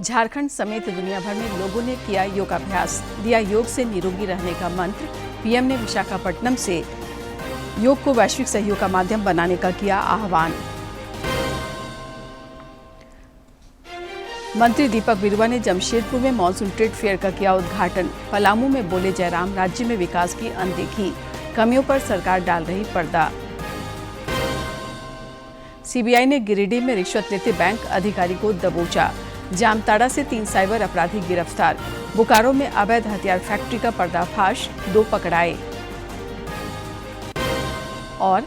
झारखंड समेत दुनिया भर में लोगों ने किया योगाभ्यास, दिया योग से निरोगी रहने का मंत्र। पीएम ने विशाखापट्टनम से योग को वैश्विक सहयोग का माध्यम बनाने का किया आह्वान। मंत्री दीपक बिरुवा ने जमशेदपुर में मॉनसून ट्रेड फेयर का किया उद्घाटन। पलामू में बोले जयराम, राज्य में विकास की अनदेखी, कमियों पर सरकार डाल रही पर्दा। सीबीआई ने गिरिडीह में रिश्वत लेते बैंक अधिकारी को दबोचा। जामताड़ा से 3 साइबर अपराधी गिरफ्तार। बोकारो में अवैध हथियार फैक्ट्री का पर्दाफाश, 2 पकड़ाए। और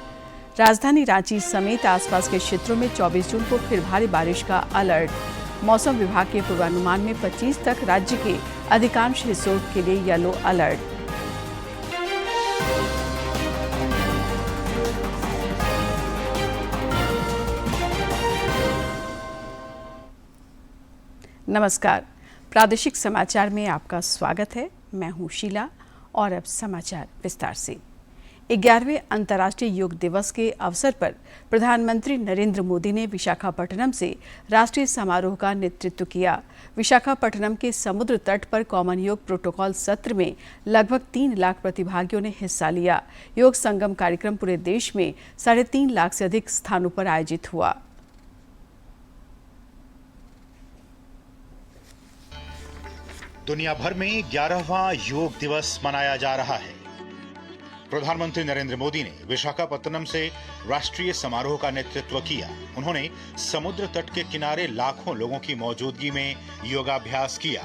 राजधानी रांची समेत आसपास के क्षेत्रों में 24 जून को फिर भारी बारिश का अलर्ट। मौसम विभाग के पूर्वानुमान में 25 तक राज्य के अधिकांश हिस्सों के लिए येलो अलर्ट। नमस्कार, प्रादेशिक समाचार में आपका स्वागत है। मैं हूं शीला और अब समाचार विस्तार से। 11वें अंतर्राष्ट्रीय योग दिवस के अवसर पर प्रधानमंत्री नरेंद्र मोदी ने विशाखापट्टनम से राष्ट्रीय समारोह का नेतृत्व किया। विशाखापट्टनम के समुद्र तट पर कॉमन योग प्रोटोकॉल सत्र में लगभग 3 लाख प्रतिभागियों ने हिस्सा लिया। योग संगम कार्यक्रम पूरे देश में 3.5 लाख से अधिक स्थानों पर आयोजित हुआ। दुनिया भर में 11वां योग दिवस मनाया जा रहा है। प्रधानमंत्री नरेंद्र मोदी ने विशाखापट्टनम से राष्ट्रीय समारोह का नेतृत्व किया। उन्होंने समुद्र तट के किनारे लाखों लोगों की मौजूदगी में योगाभ्यास किया।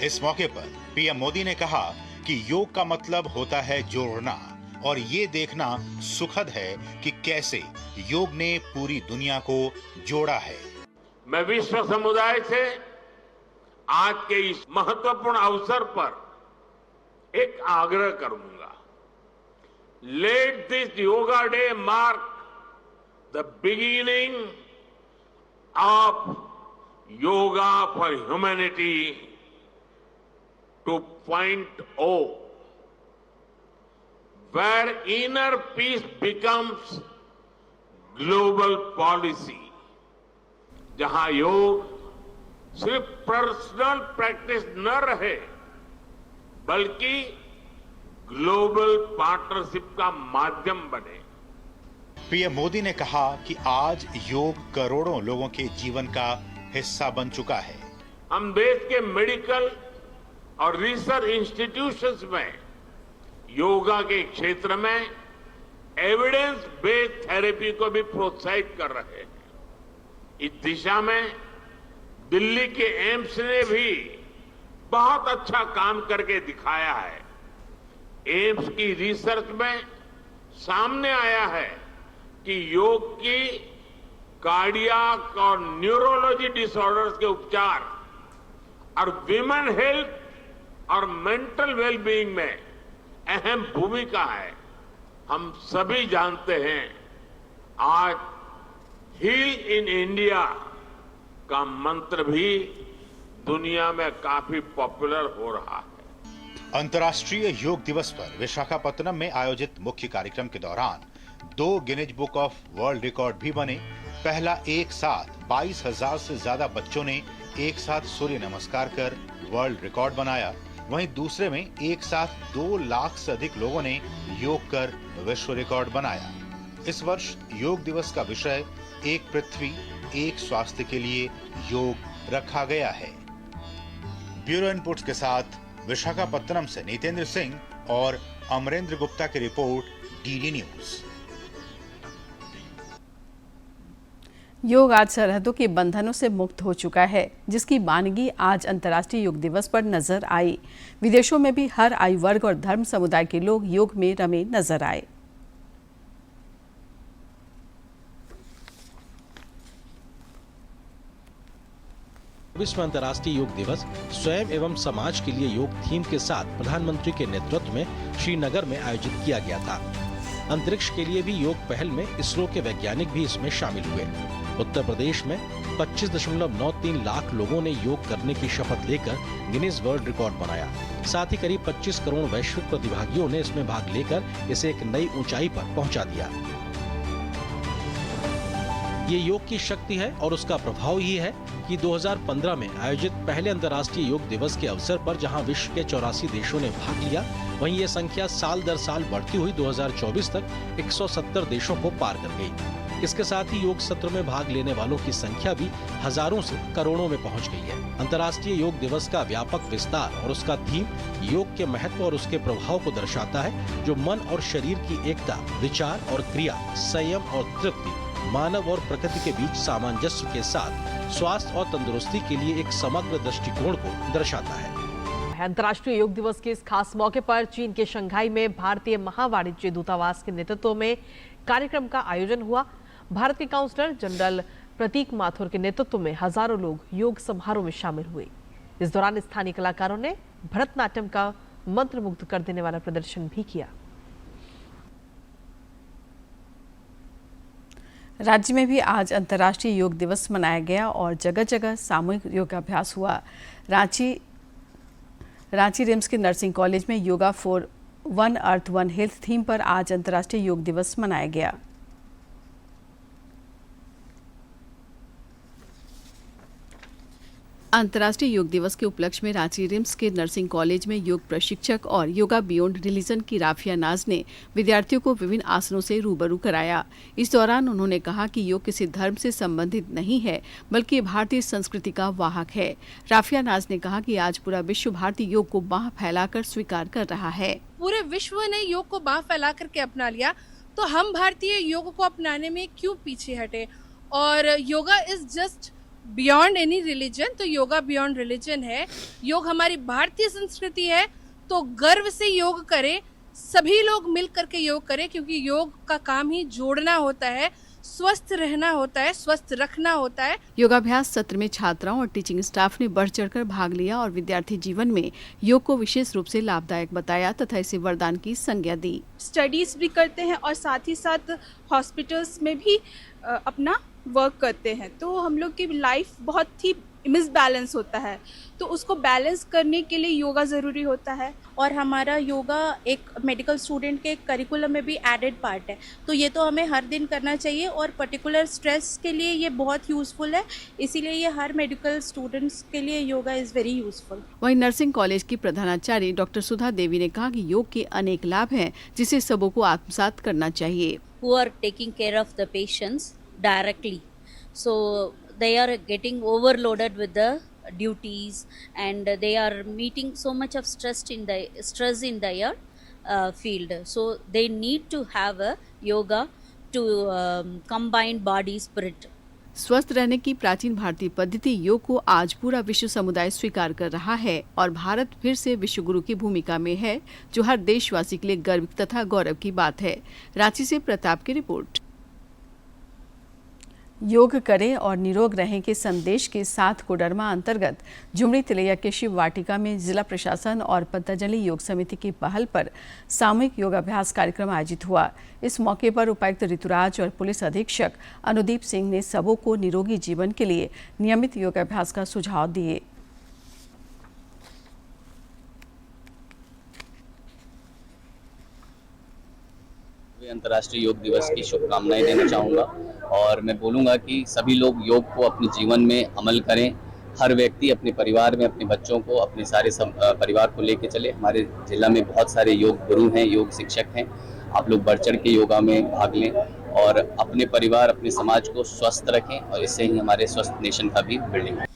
इस मौके पर पीएम मोदी ने कहा कि योग का मतलब होता है जोड़ना, और ये देखना सुखद है कि कैसे योग ने पूरी दुनिया को जोड़ा है। मैं विश्व समुदाय से आज के इस महत्वपूर्ण अवसर पर एक आग्रह करूंगा। Let this yoga day mark the beginning of yoga for humanity 2.0, where inner peace becomes global policy, जहां योग सिर्फ पर्सनल प्रैक्टिस न रहे बल्कि ग्लोबल पार्टनरशिप का माध्यम बने। पीएम मोदी ने कहा कि आज योग करोड़ों लोगों के जीवन का हिस्सा बन चुका है। हम देश के मेडिकल और रिसर्च इंस्टीट्यूशंस में योगा के क्षेत्र में एविडेंस बेस्ड थेरेपी को भी प्रोत्साहित कर रहे हैं। इस दिशा में दिल्ली के एम्स ने भी बहुत अच्छा काम करके दिखाया है। एम्स की रिसर्च में सामने आया है कि योग की कार्डियक और न्यूरोलॉजी डिसऑर्डर्स के उपचार और विमेन हेल्थ और मेंटल वेलबीइंग में अहम भूमिका है। हम सभी जानते हैं आज हील इन इंडिया का मंत्र भी दुनिया में काफी पॉपुलर हो रहा है। अंतर्राष्ट्रीय योग दिवस पर विशाखापट्टनम में आयोजित मुख्य कार्यक्रम के दौरान 2 Guinness book of world record भी बने। पहला एक साथ 22,000 से ज्यादा बच्चों ने एक साथ सूर्य नमस्कार कर वर्ल्ड रिकॉर्ड बनाया। वहीं दूसरे में एक साथ 2 लाख से अधिक लोगों ने योग कर विश्व रिकॉर्ड बनाया। इस वर्ष योग दिवस का विषय एक पृथ्वी एक स्वास्थ्य के लिए योग रखा गया है। ब्यूरो इनपुट्स के साथ विशाखापट्टनम से नितेंद्र सिंह और अमरेंद्र गुप्ता की रिपोर्ट, डीडी न्यूज। योग आज सरहदों के बंधनों से मुक्त हो चुका है, जिसकी वानगी आज अंतर्राष्ट्रीय योग दिवस पर नजर आई। विदेशों में भी हर आयु वर्ग और धर्म समुदाय के लोग योग में रमे नजर आए। विश्व अंतर्राष्ट्रीय योग दिवस स्वयं एवं समाज के लिए योग थीम के साथ प्रधानमंत्री के नेतृत्व में श्रीनगर में आयोजित किया गया था। अंतरिक्ष के लिए भी योग पहल में इसरो के वैज्ञानिक भी इसमें शामिल हुए। उत्तर प्रदेश में 25.93 लाख लोगों ने योग करने की शपथ लेकर गिनीज वर्ल्ड रिकॉर्ड बनाया। साथ ही करीब 25 करोड़ वैश्विक प्रतिभागियों ने इसमें भाग लेकर इसे एक नई ऊंचाई पर पहुंचा दिया। ये योग की शक्ति है और उसका प्रभाव ही है कि 2015 में आयोजित पहले अंतर्राष्ट्रीय योग दिवस के अवसर पर जहां विश्व के 84 देशों ने भाग लिया, वहीं ये संख्या साल दर साल बढ़ती हुई 2024 तक 170 देशों को पार कर गई। इसके साथ ही योग सत्र में भाग लेने वालों की संख्या भी हजारों से करोड़ों में पहुंच गई है। अंतर्राष्ट्रीय योग दिवस का व्यापक विस्तार और उसका थीम योग के महत्व और उसके प्रभाव को दर्शाता है, जो मन और शरीर की एकता, विचार और क्रिया, संयम और तृप्ति, मानव और प्रकृति के बीच सामंजस्य के साथ स्वास्थ्य और तंदुरुस्ती के लिए एक समग्र दृष्टिकोण को दर्शाता है। अंतर्राष्ट्रीय योग दिवस के इस खास मौके पर चीन के शंघाई में भारतीय महावाणिज्य दूतावास के नेतृत्व में कार्यक्रम का आयोजन हुआ। भारत के काउंसलर जनरल प्रतीक माथुर के नेतृत्व में हजारों लोग योग समारोह में शामिल हुए। इस दौरान स्थानीय कलाकारों ने भरतनाट्यम का मंत्रमुग्ध कर देने वाला प्रदर्शन भी किया। राज्य में भी आज अंतर्राष्ट्रीय योग दिवस मनाया गया और जगह जगह सामूहिक योगाभ्यास हुआ। रांची रिम्स के नर्सिंग कॉलेज में yoga for one earth one health theme पर आज अंतर्राष्ट्रीय योग दिवस मनाया गया। अंतर्राष्ट्रीय योग दिवस के उपलक्ष्य में रांची रिम्स के नर्सिंग कॉलेज में योग प्रशिक्षक और योगा बियॉन्ड रिलीजन की राफिया नाज ने विद्यार्थियों को विभिन्न आसनों से रूबरू कराया। इस दौरान उन्होंने कहा कि योग किसी धर्म से संबंधित नहीं है, बल्कि भारतीय संस्कृति का वाहक है। राफिया नाज ने कहा कि आज पूरा विश्व भारतीय योग को बाह फैलाकर स्वीकार कर रहा है। पूरे विश्व ने योग को बाह फैला करके अपना लिया, तो हम भारतीय योग को अपनाने में क्यों पीछे हटे। और yoga is just beyond any religion, तो योगा बियॉन्ड रिलीजन है। योग हमारी भारतीय संस्कृति है, तो गर्व से योग करें, सभी लोग मिल करके योग करें, क्योंकि योग का काम ही जोड़ना होता है, स्वस्थ रहना होता है, स्वस्थ रखना होता है। योगाभ्यास सत्र में छात्राओं और टीचिंग स्टाफ ने बढ़ चढ़कर भाग लिया और विद्यार्थी जीवन में योग को विशेष रूप से लाभदायक बताया तथा इसे वरदान की संज्ञा दी। स्टडीज भी करते हैं और साथ ही साथ हॉस्पिटल्स में भी अपना वर्क करते हैं, तो हम लोग की लाइफ बहुत ही मिसबैलेंस होता है, तो उसको बैलेंस करने के लिए योगा ज़रूरी होता है। और हमारा योगा एक मेडिकल स्टूडेंट के करिकुलम में भी एडेड पार्ट है, तो ये तो हमें हर दिन करना चाहिए और पर्टिकुलर स्ट्रेस के लिए ये बहुत यूज़फुल है, इसीलिए ये हर मेडिकल स्टूडेंट्स के लिए योगा इज़ वेरी यूज़फुल। वहीं नर्सिंग कॉलेज की प्रधानाचार्य डॉक्टर सुधा देवी ने कहा कि योग के अनेक लाभ हैं, जिसे सबों को आत्मसात करना चाहिए। Who are taking care of the patients directly, so they are getting overloaded with the duties and they are meeting so much of stress in their field, so they need to have a yoga to combine body spirit. स्वस्थ रहने की प्राचीन भारतीय पद्धति योग को आज पूरा विश्व समुदाय स्वीकार कर रहा है और भारत फिर से विश्व गुरु की भूमिका में है, जो हर देशवासी के लिए गर्व तथा गौरव की बात है। रांची से प्रताप की रिपोर्ट। योग करें और निरोग रहें के संदेश के साथ कोडरमा अंतर्गत झुमरी तिलैया के शिव वाटिका में जिला प्रशासन और पतंजलि योग समिति की पहल पर सामूहिक योगाभ्यास कार्यक्रम आयोजित हुआ। इस मौके पर उपायुक्त ऋतुराज और पुलिस अधीक्षक अनुदीप सिंह ने सबों को निरोगी जीवन के लिए नियमित योगाभ्यास का सुझाव दिए। अंतर्राष्ट्रीय योग दिवस की शुभकामनाएं देना चाहूँगा और मैं बोलूँगा कि सभी लोग योग को अपने जीवन में अमल करें। हर व्यक्ति अपने परिवार में अपने बच्चों को, अपने सारे परिवार को लेके चले। हमारे जिला में बहुत सारे योग गुरु हैं, योग शिक्षक हैं। आप लोग बढ़ चढ़ के योगा में भाग लें और अपने परिवार, अपने समाज को स्वस्थ रखें और इससे ही हमारे स्वस्थ नेशन का भी बिल्डिंग है।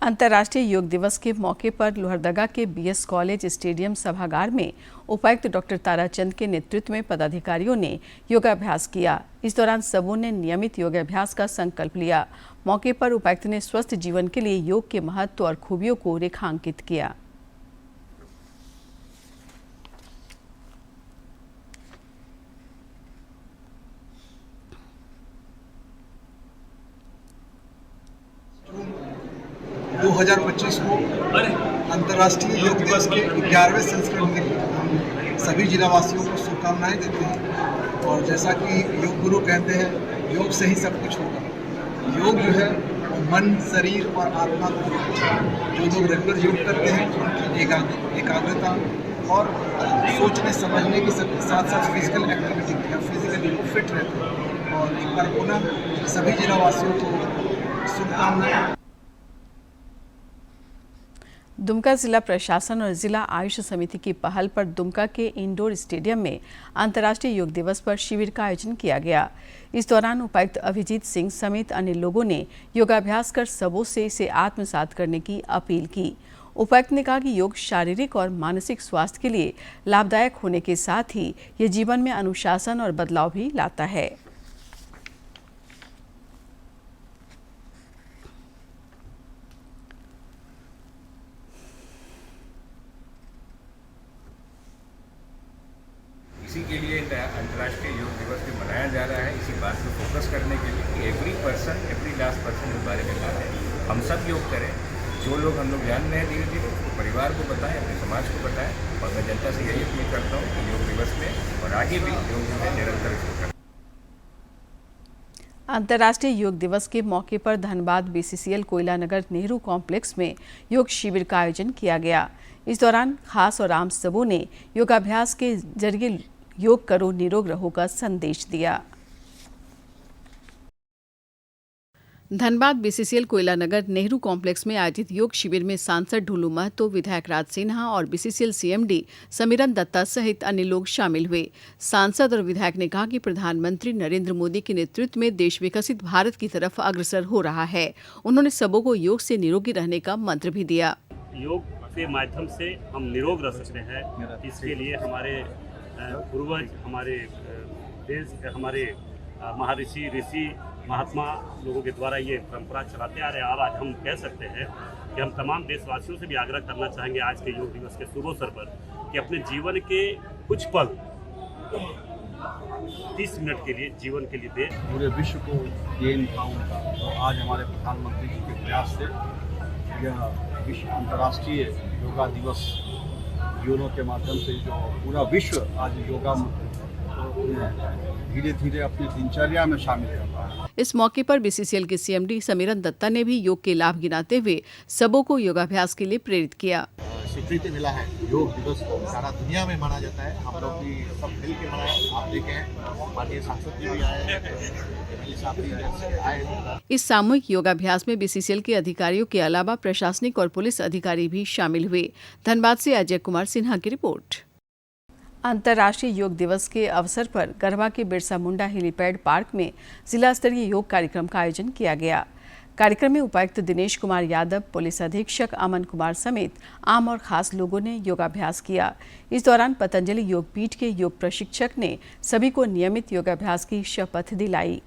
अंतर्राष्ट्रीय योग दिवस के मौके पर लोहरदगा के बीएस कॉलेज स्टेडियम सभागार में उपायुक्त डॉक्टर ताराचंद के नेतृत्व में पदाधिकारियों ने योगाभ्यास किया। इस दौरान सबों ने नियमित योगाभ्यास का संकल्प लिया। मौके पर उपायुक्त ने स्वस्थ जीवन के लिए योग के महत्व और खूबियों को रेखांकित किया। दो 2025 को अंतर्राष्ट्रीय योग दिवस के 11वें संस्करण के हम सभी जिलावासियों को शुभकामनाएं देते हैं। और जैसा कि योग गुरु कहते हैं, योग से ही सब कुछ होगा। योग जो है वो मन, शरीर और आत्मा को जो लोग रेगुलर योग करते हैं उनकी एकाग्रता और सोचने समझने के साथ साथ फिजिकल एक्टिविटी या फिजिकली फिट रहते हैं। और एक बार पुनः सभी जिलावासियों को शुभकामनाएं। दुमका जिला प्रशासन और जिला आयुष समिति की पहल पर दुमका के इंडोर स्टेडियम में अंतर्राष्ट्रीय योग दिवस पर शिविर का आयोजन किया गया। इस दौरान उपायुक्त अभिजीत सिंह समेत अन्य लोगों ने योगाभ्यास कर सबों से इसे आत्मसात करने की अपील की। उपायुक्त ने कहा कि योग शारीरिक और मानसिक स्वास्थ्य के लिए लाभदायक होने के साथ ही ये जीवन में अनुशासन और बदलाव भी लाता है। इसी के लिए अंतर्राष्ट्रीय योग दिवस भी मनाया जा रहा है, इसी बात पर फोकस करने के लिए कि एवरी लास्ट पर्सन इस बारे में जाने, हम सब योग करें। जो लोग हम लोग जान रहे हैं धीरे धीरे परिवार को बताएं, अपने समाज को बताएं। और मैं जनता से यही अपील करता हूँ कि योग दिवस में और आगे भी योग जो है निरंतर इसको करें। अंतर्राष्ट्रीय योग दिवस के मौके पर धनबाद BCCL कोयला नगर नेहरू कॉम्प्लेक्स में योग शिविर का आयोजन किया गया। इस दौरान खास और आम सबों ने योगाभ्यास के जरिए योग करो निरोग रहो का संदेश दिया। धनबाद BCCL कोयला नगर नेहरू कॉम्प्लेक्स में आयोजित योग शिविर में सांसद ढुलू महतो, विधायक राज सिन्हा और BCCL CMD समीरन दत्ता सहित अन्य लोग शामिल हुए। सांसद और विधायक ने कहा कि प्रधानमंत्री नरेंद्र मोदी के नेतृत्व में देश विकसित भारत की तरफ अग्रसर हो रहा है। उन्होंने सबों को योग से निरोगी रहने का मंत्र भी दिया। योग के माध्यम से हम निरोग रह सकते हैं। इसके लिए हमारे पूर्वज, हमारे देश, हमारे महर्षि, ऋषि, महात्मा लोगों के द्वारा ये परंपरा चलाते आ रहे हैं। और आज हम कह सकते हैं कि हम तमाम देशवासियों से भी आग्रह करना चाहेंगे आज के योग दिवस के शुभ अवसर पर कि अपने जीवन के कुछ पल 30 मिनट के लिए जीवन के लिए दे। पूरे विश्व को गेन था उनका, तो आज हमारे प्रधानमंत्री जी के प्रयास से यह विश्व अंतर्राष्ट्रीय योगा दिवस योनो के माध्यम से जो पूरा विश्व आज योगा धीरे धीरे अपनी दिनचर्या में शामिल कर रहा है। इस मौके पर BCCL के CMD समीरन दत्ता ने भी योग के लाभ गिनाते हुए सबों को योगाभ्यास के लिए प्रेरित किया। स्वीकृति मिला है, योग दिवस सारा दुनिया में मनाया जाता है। हम लोग भी सब मिल के मनाए। आप देखें माननीय सांसद जी भी आए, इस सामूहिक योगाभ्यास में BCCL के अधिकारियों के अलावा प्रशासनिक और पुलिस अधिकारी भी शामिल हुए। धनबाद से अजय कुमार सिन्हा की रिपोर्ट। अंतर्राष्ट्रीय योग दिवस के अवसर पर गढ़वा के बिरसा मुंडा हेलीपैड पार्क में जिला स्तरीय योग कार्यक्रम का आयोजन किया गया। कार्यक्रम में उपायुक्त दिनेश कुमार यादव, पुलिस अधीक्षक अमन कुमार समेत आम और खास लोगों ने योगाभ्यास किया। इस दौरान पतंजलि योग पीठ के योग प्रशिक्षक ने सभी को नियमित योगाभ्यास की शपथ दिलाई।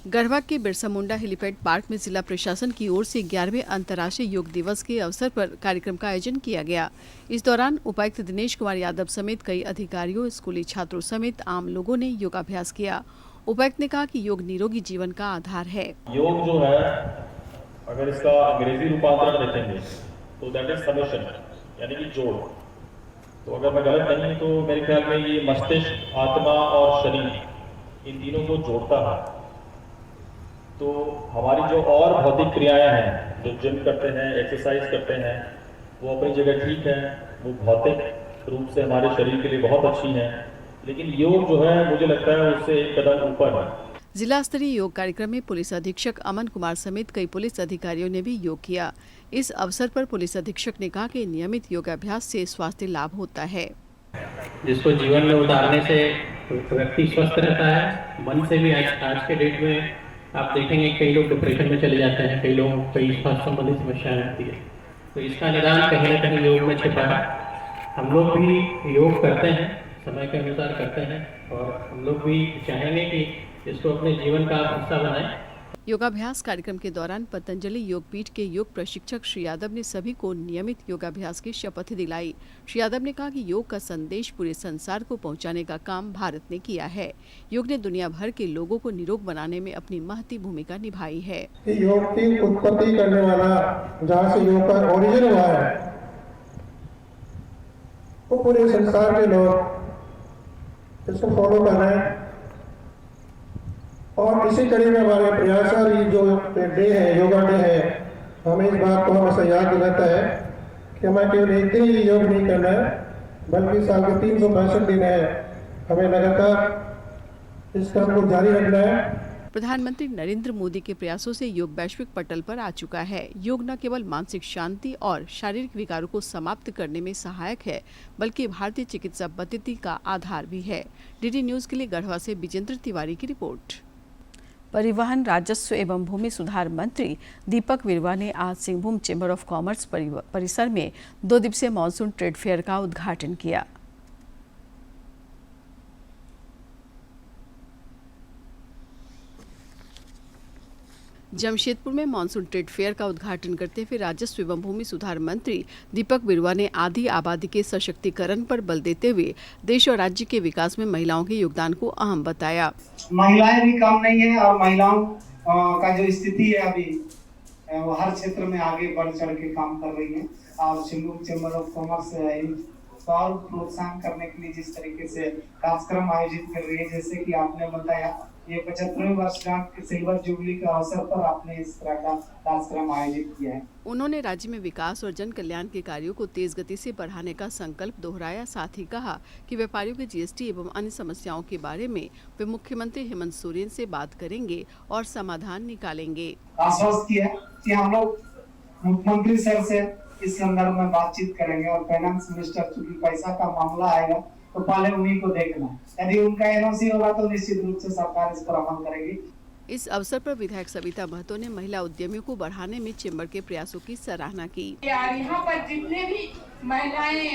गढ़वा के बिरसा मुंडा हेलीपैड पार्क में जिला प्रशासन की ओर से 11वें अंतर्राष्ट्रीय योग दिवस के अवसर पर कार्यक्रम का आयोजन किया गया। इस दौरान उपायुक्त दिनेश कुमार यादव समेत कई अधिकारियों, स्कूली छात्रों समेत आम लोगों ने योगाभ्यास किया। उपायुक्त ने कहा कि योग निरोगी जीवन का आधार है। योग जो है, अगर इसका अंग्रेजी रूपांतरण देखेंगे तो दैट इज समेशन, यानी कि जोड़। तो अगर मैं गलत नहीं तो मेरे ख्याल में ये मस्तिष्क, आत्मा और शरीर इन तीनों को जोड़ता है। तो हमारी जो और भौतिक क्रियाएं हैं, जो जिम करते हैं, एक्सरसाइज करते हैं, वो अपनी जगह ठीक है, वो भौतिक रूप से हमारे शरीर के लिए बहुत अच्छी हैं। लेकिन योग जो है, मुझे लगता है उससे एक कदम ऊपर है। जिला स्तरीय योग कार्यक्रम में पुलिस अधीक्षक अमन कुमार समेत कई पुलिस अधिकारियों ने भी योग किया। इस अवसर पर पुलिस अधीक्षक ने कहा कि नियमित योगाभ्यास से स्वास्थ्य लाभ होता है, जिसको जीवन में उतारने से व्यक्ति स्वस्थ रहता है। मन से भी आज के डेट में आप देखेंगे कई लोग डिप्रेशन में चले जाते हैं, कई लोग कई स्वास्थ्य संबंधी समस्याएं रहती है। तो इसका निदान कहीं न कहीं योग में छिपा है। हम लोग भी योग करते हैं, समय के अनुसार करते हैं, और हम लोग भी चाहेंगे कि इसको अपने जीवन का हिस्सा बनाएं। योगाभ्यास कार्यक्रम के दौरान पतंजलि योग पीठ के योग प्रशिक्षक श्री यादव ने सभी को नियमित योगाभ्यास की शपथ दिलाई। श्री यादव ने कहा कि योग का संदेश पूरे संसार को पहुंचाने का काम भारत ने किया है। योग ने दुनिया भर के लोगों को निरोग बनाने में अपनी महती भूमिका निभाई है। योग की उत्पत्ति करने वाला, जहाँ से योग का ओरिजिन हुआ है, वो पूरे संसार के लोग इसको फॉलो कर रहे हैं। और इसी कड़ी में हमारे प्रयास जो डे है, योगा डे है, हमें इस बात को हमेशा याद दिलाता है कि हमें केवल एक दिन ही योग नहीं करना है, बल्कि साल के 365 दिन है, हमें लगातार इस काम को जारी रखना है। प्रधानमंत्री नरेंद्र मोदी के प्रयासों से योग वैश्विक पटल पर आ चुका है। योग न केवल मानसिक शांति और शारीरिक विकारों को समाप्त करने में सहायक है, बल्कि भारतीय चिकित्सा पद्धति का आधार भी है। डीडी न्यूज के लिए गढ़वा से विजेंद्र तिवारी की रिपोर्ट। परिवहन, राजस्व एवं भूमि सुधार मंत्री दीपक बिरुवा ने आज सिंहभूम चेंबर ऑफ कॉमर्स परिसर में 2 दिवसीय मानसून ट्रेड फेयर का उद्घाटन किया। जमशेदपुर में मानसून ट्रेड फेयर का उद्घाटन करते हुए राजस्व एवं भूमि सुधार मंत्री दीपक बिरुवा ने आधी आबादी के सशक्तिकरण पर बल देते हुए देश और राज्य के विकास में महिलाओं के योगदान को अहम बताया। महिलाएं भी कम नहीं है और महिलाओं का जो स्थिति है अभी वो हर क्षेत्र में आगे बढ़ चढ़ के काम कर रही है। और सिंहभूम चेंबर ऑफ कॉमर्स और प्रोत्साहन करने के लिए जिस तरीके से कार्यक्रम आयोजित कर रही है, जैसे कि आपने बताया ये 75वें वर्षगांठ के सिल्वर जुबली के अवसर पर आपने इस तरह का कार्यक्रम आयोजित किया है। उन्होंने राज्य में विकास और जन कल्याण के कार्यों को तेज गति से बढ़ाने का संकल्प दोहराया। साथ ही कहा कि व्यापारियों के जीएसटी एवं अन्य समस्याओं के बारे में वे मुख्यमंत्री हेमंत सोरेन से बात करेंगे और समाधान निकालेंगे। आश्वस्त किया कि हम लोग मुख्यमंत्री सर से इस संदर्भ में बातचीत करेंगे और फाइनेंस मिनिस्टर, चूंकि पैसा का मामला आएगा तो पहले उन्हीं को देखना, यदि उनका एनओसी होगा तो निश्चित रूप से सरकार इस पर अमल करेगी। इस अवसर पर विधायक सविता महतो ने महिला उद्यमियों को बढ़ाने में चेंबर के प्रयासों की सराहना की। यहाँ पर जितने भी महिलाएं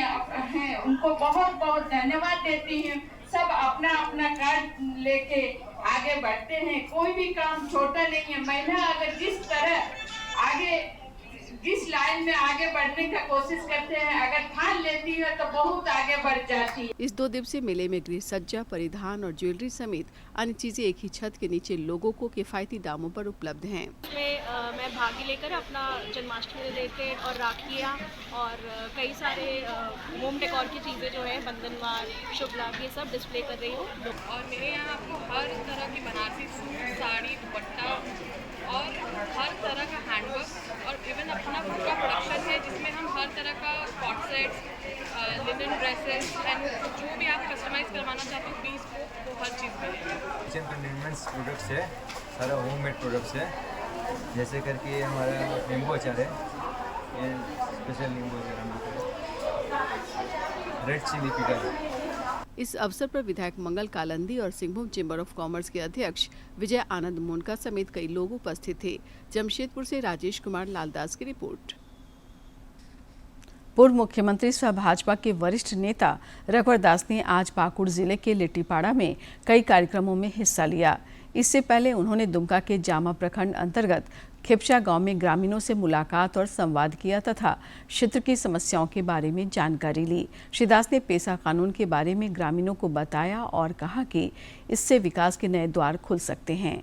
हैं उनको बहुत बहुत धन्यवाद देती हैं। सब अपना अपना कार्ड लेके आगे बढ़ते हैं, कोई भी काम छोटा नहीं है। महिला अगर जिस तरह आगे जिस लाइन में आगे बढ़ने का कोशिश करते हैं, अगर ठान लेती है तो बहुत आगे बढ़ जाती है। इस 2 दिवसीय मेले में गृह सज्जा, परिधान और ज्वेलरी समेत अन्य चीजें एक ही छत के नीचे लोगों को किफायती दामों पर उपलब्ध हैं। मैं भाग लेकर अपना जन्माष्टमी रिलेटेड और राखियाँ और कई सारे होम डेकोर की चीजें जो है, बंधनवार, शुभ लाभ, ये सब डिस्प्ले कर रही हूँ। और मेरे यहाँ आपको हर तरह की बनारसी सूट, साड़ी, दुपट्टा और हर तरह का हैंडवर्क और इवन अपना पूरा प्रोडक्शन है जिसमें हम हर तरह का coord sets, linen dresses and जो भी आप कस्टमाइज करवाना चाहते हो पीस को, वो हर चीज़ में किचन कंटेनमेंट्स प्रोडक्ट्स है, सारा होममेड प्रोडक्ट्स है। जैसे करके हमारा नींबू अचार है, ये स्पेशल नींबू अचार, रेड चिली पिकल है। इस अवसर पर विधायक मंगल कालंदी और सिंहभूम चेंबर ऑफ कॉमर्स के अध्यक्ष विजय आनंद मोनका समेत कई लोग उपस्थित थे। जमशेदपुर से राजेश कुमार लालदास की रिपोर्ट। पूर्व मुख्यमंत्री सह भाजपा के वरिष्ठ नेता रघुवर दास ने आज पाकुड़ जिले के लिट्टीपाड़ा में कई कार्यक्रमों में हिस्सा लिया। इससे पहले उन्होंने दुमका के जामा प्रखंड अंतर्गत खेपचा गांव में ग्रामीणों से मुलाकात और संवाद किया तथा क्षेत्र की समस्याओं के बारे में जानकारी ली। श्री दास ने पेशा कानून के बारे में ग्रामीणों को बताया और कहा कि इससे विकास के नए द्वार खुल सकते हैं।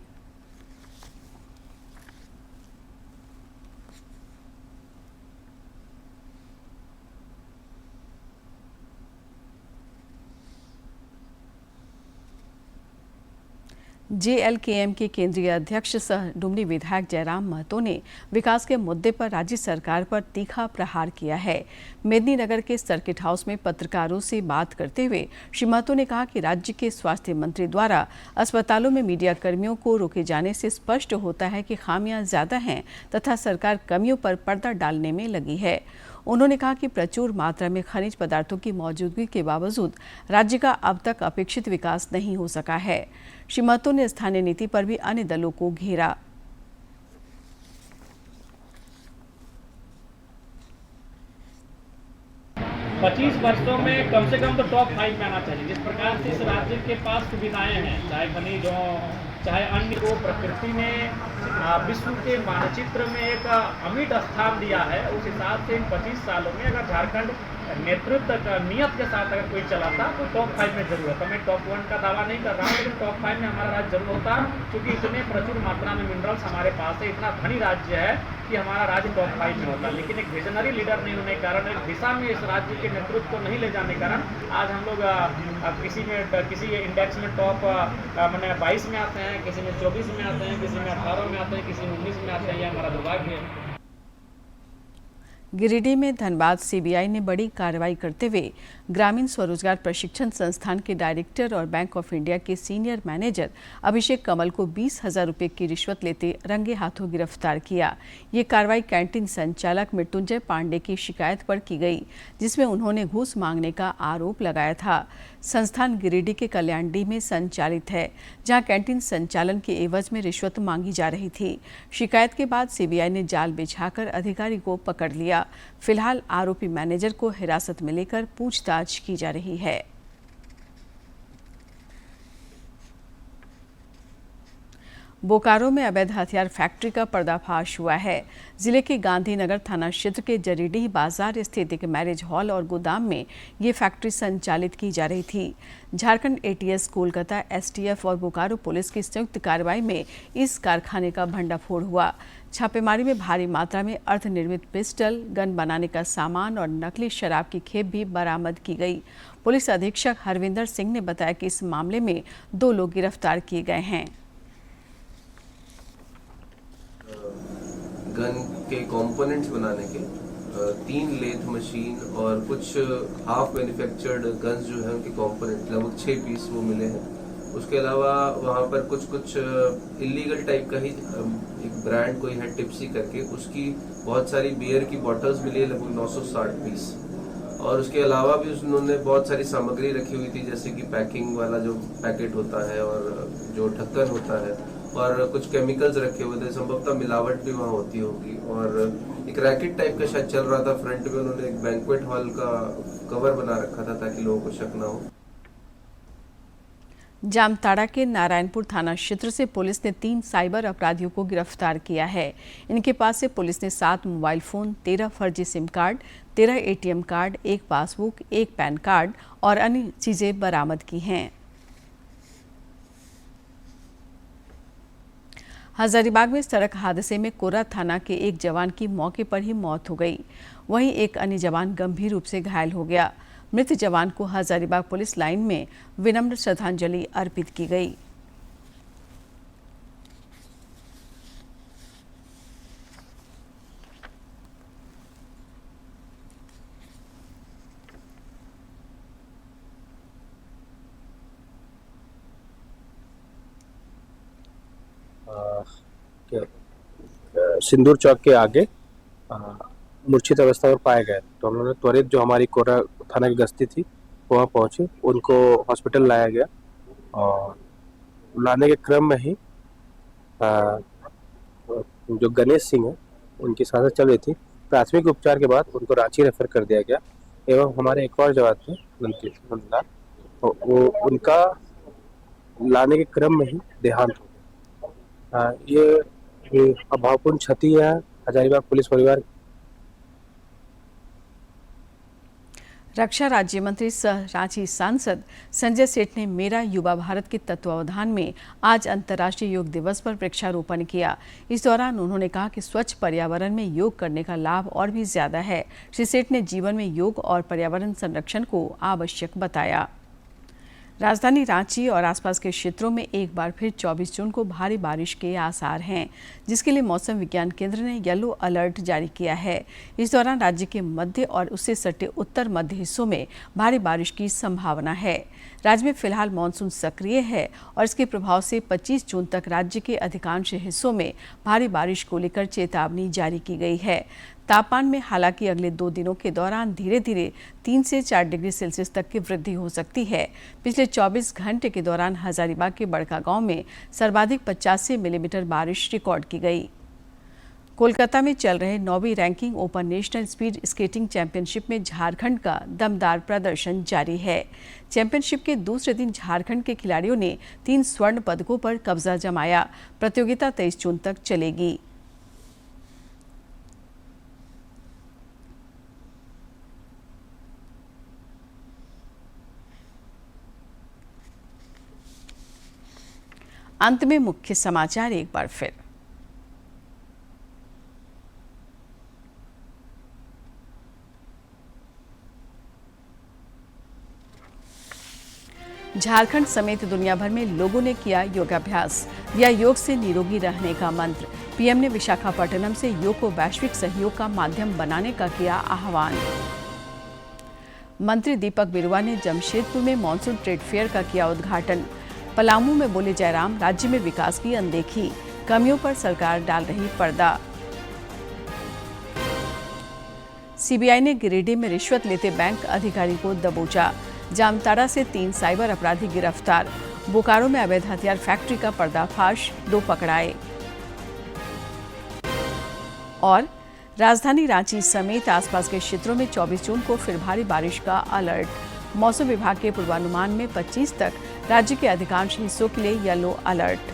JLKM के केंद्रीय अध्यक्ष सह डुमरी विधायक जयराम महतो ने विकास के मुद्दे पर राज्य सरकार पर तीखा प्रहार किया है। मेदिनीनगर के सर्किट हाउस में पत्रकारों से बात करते हुए श्री महतो ने कहा कि राज्य के स्वास्थ्य मंत्री द्वारा अस्पतालों में मीडिया कर्मियों को रोके जाने से स्पष्ट होता है कि खामियां ज्यादा हैं तथा सरकार कमियों पर पर्दा डालने में लगी है। उन्होंने कहा कि प्रचुर मात्रा में खनिज पदार्थों की मौजूदगी के बावजूद राज्य का अब तक अपेक्षित विकास नहीं हो सका है। श्री महतो ने स्थानीय नीति पर भी अन्य दलों को घेरा। 25 वर्षों में कम से कम तो टॉप 5 में आना चाहिए। जिस प्रकार से इस राज्य के पास सुविधाएं हैं, चाहे खनिज हो, चाहे अन्य को, प्रकृति ने विश्व के मानचित्र में एक अमिट स्थान दिया है। उस हिसाब से इन 25 सालों में अगर झारखंड नेतृत्व का नियत के साथ अगर कोई चलाता तो टॉप 5 में जरूर होता। मैं टॉप 1 का दावा नहीं कर रहा हूँ, लेकिन टॉप 5 में हमारा राज्य जरूर होता, क्योंकि इतने प्रचुर मात्रा में मिनरल्स हमारे पास है, इतना धनी राज्य है कि हमारा राज्य टॉप 5 में होता। लेकिन एक विजनरी लीडर नहीं होने के कारण, एक दिशा में इस राज्य के नेतृत्व को नहीं ले जाने के कारण आज हम लोग किसी इंडेक्स में टॉप मैंने 22 में आते हैं, किसी में 24 में आते हैं, किसी में 18 में आते हैं, किसी में 19 में आते हैं। यह हमारा दुर्भाग्य है। गिरिडीह में धनबाद सीबीआई ने बड़ी कार्रवाई करते हुए ग्रामीण स्वरोजगार प्रशिक्षण संस्थान के डायरेक्टर और बैंक ऑफ इंडिया के सीनियर मैनेजर अभिषेक कमल को 20,000 रुपये की रिश्वत लेते रंगे हाथों गिरफ्तार किया। ये कार्रवाई कैंटीन संचालक मृत्युंजय पांडे की शिकायत पर की गई, जिसमें उन्होंने घूस मांगने का आरोप लगाया था। संस्थान गिरिडीह के कल्याणडीह में संचालित है, जहां कैंटीन संचालन के एवज में रिश्वत मांगी जा रही थी। शिकायत के बाद सीबीआई ने जाल बिछाकर अधिकारी को पकड़ लिया। फिलहाल आरोपी मैनेजर को हिरासत में लेकर पूछताछ की जा रही है। बोकारो में अवैध हथियार फैक्ट्री का पर्दाफाश हुआ है। जिले के गांधीनगर थाना क्षेत्र के जरीडीह बाजार स्थित एक मैरिज हॉल और गोदाम में ये फैक्ट्री संचालित की जा रही थी। झारखंड एटीएस, कोलकाता एसटीएफ और बोकारो पुलिस की संयुक्त कार्रवाई में इस कारखाने का भंडाफोड़ हुआ। छापेमारी में भारी मात्रा में अर्धनिर्मित पिस्टल, गन बनाने का सामान और नकली शराब की खेप भी बरामद की गई। पुलिस अधीक्षक हरविंदर सिंह ने बताया कि इस मामले में 2 लोग गिरफ्तार किए गए हैं। गन के कंपोनेंट्स बनाने के 3 लेथ मशीन और कुछ हाफ मैन्युफैक्चर्ड गन्स जो है उनके कंपोनेंट लगभग 6 पीस वो मिले हैं। उसके अलावा वहाँ पर कुछ इलीगल टाइप का ही एक ब्रांड कोई है टिप्सी करके, उसकी बहुत सारी बियर की बॉटल्स मिली है, लगभग 960 पीस। और उसके अलावा भी उन्होंने बहुत सारी सामग्री रखी हुई थी, जैसे कि पैकिंग वाला जो पैकेट होता है और जो ढक्कन होता है, और कुछ केमिकल्स रखे हुए थे। संभवतः मिलावट भी वहाँ होती होगी। और एक रैकेट टाइप का शायद चल रहा था। फ्रंट में उन्होंने एक बैंक्वेट हॉल का कवर बना रखा था ताकि लोगों को शक ना हो। जामताड़ा के नारायणपुर थाना क्षेत्र से पुलिस ने 3 साइबर अपराधियों को गिरफ्तार किया है। इनके पास से पुलिस ने 7 मोबाइल फोन, 13 फर्जी SIM card, 13 ATM card, 1 passbook, 1 pan card और अन्य चीजें बरामद की हैं। हजारीबाग में सड़क हादसे में कोरा थाना के एक जवान की मौके पर ही मौत हो गई। वहीं एक अन्य जवान गंभीर रूप से घायल हो गया। मृत जवान को हजारीबाग पुलिस लाइन में विनम्र श्रद्धांजलि अर्पित की गई। सिंदूर चौक के आगे मूर्छित अवस्था में पाए गए, तो हम लोगों ने त्वरित जो हमारी कोरा थाना की गश्ती थी वहाँ पहुँची, उनको हॉस्पिटल लाया गया और लाने के क्रम में ही जो गणेश सिंह है उनकी सांसें चल रही थी। प्राथमिक उपचार के बाद उनको रांची रेफर कर दिया गया। एवं हमारे एक और जवान थे नंदलाल, वो उनका लाने के क्रम में ही देहांत हो गया। ये अभावपूर्ण क्षति है हजारीबाग पुलिस परिवार। रक्षा राज्य मंत्री सह रांची सांसद संजय सेठ ने मेरा युवा भारत के तत्वावधान में आज अंतर्राष्ट्रीय योग दिवस पर वृक्षारोपण किया। इस दौरान उन्होंने कहा कि स्वच्छ पर्यावरण में योग करने का लाभ और भी ज्यादा है। श्री सेठ ने जीवन में योग और पर्यावरण संरक्षण को आवश्यक बताया। राजधानी रांची और आसपास के क्षेत्रों में एक बार फिर 24 जून को भारी बारिश के आसार हैं, जिसके लिए मौसम विज्ञान केंद्र ने येलो अलर्ट जारी किया है। इस दौरान राज्य के मध्य और उससे सटे उत्तर मध्य हिस्सों में भारी बारिश की संभावना है। राज्य में फिलहाल मानसून सक्रिय है और इसके प्रभाव से 25 जून तक राज्य के अधिकांश हिस्सों में भारी बारिश को लेकर चेतावनी जारी की गई है। तापमान में हालांकि अगले 2 दिनों के दौरान धीरे धीरे 3 से 4 डिग्री सेल्सियस तक की वृद्धि हो सकती है। पिछले 24 घंटे के दौरान हजारीबाग के बड़कागांव में सर्वाधिक 85 मिलीमीटर बारिश रिकॉर्ड की गई। कोलकाता में चल रहे 9वीं ranking open national speed skating championship में झारखंड का दमदार प्रदर्शन जारी है। चैंपियनशिप के दूसरे दिन झारखंड के खिलाड़ियों ने 3 स्वर्ण पदकों पर कब्जा जमाया। प्रतियोगिता 23 जून तक चलेगी। अंत में मुख्य समाचार एक बार फिर। झारखंड समेत दुनिया भर में लोगों ने किया योगाभ्यास, दिया योग से निरोगी रहने का मंत्र। पीएम ने विशाखापट्टनम से योग को वैश्विक सहयोग का माध्यम बनाने का किया आह्वान। मंत्री दीपक बिरुआ ने जमशेदपुर में मॉनसून ट्रेड फेयर का किया उद्घाटन। पलामू में बोले जयराम, राज्य में विकास की अनदेखी, कमियों पर सरकार डाल रही पर्दा। सीबीआई ने गिरिडीह में रिश्वत लेते बैंक अधिकारी को दबोचा। जामताड़ा से 3 साइबर अपराधी गिरफ्तार। बोकारो में अवैध हथियार फैक्ट्री का पर्दाफाश, 2 पकड़ाए। और राजधानी रांची समेत आसपास के क्षेत्रों में 24 जून को फिर भारी बारिश का अलर्ट। मौसम विभाग के पूर्वानुमान में 25 तक राज्य के अधिकांश हिस्सों के लिए येलो अलर्ट।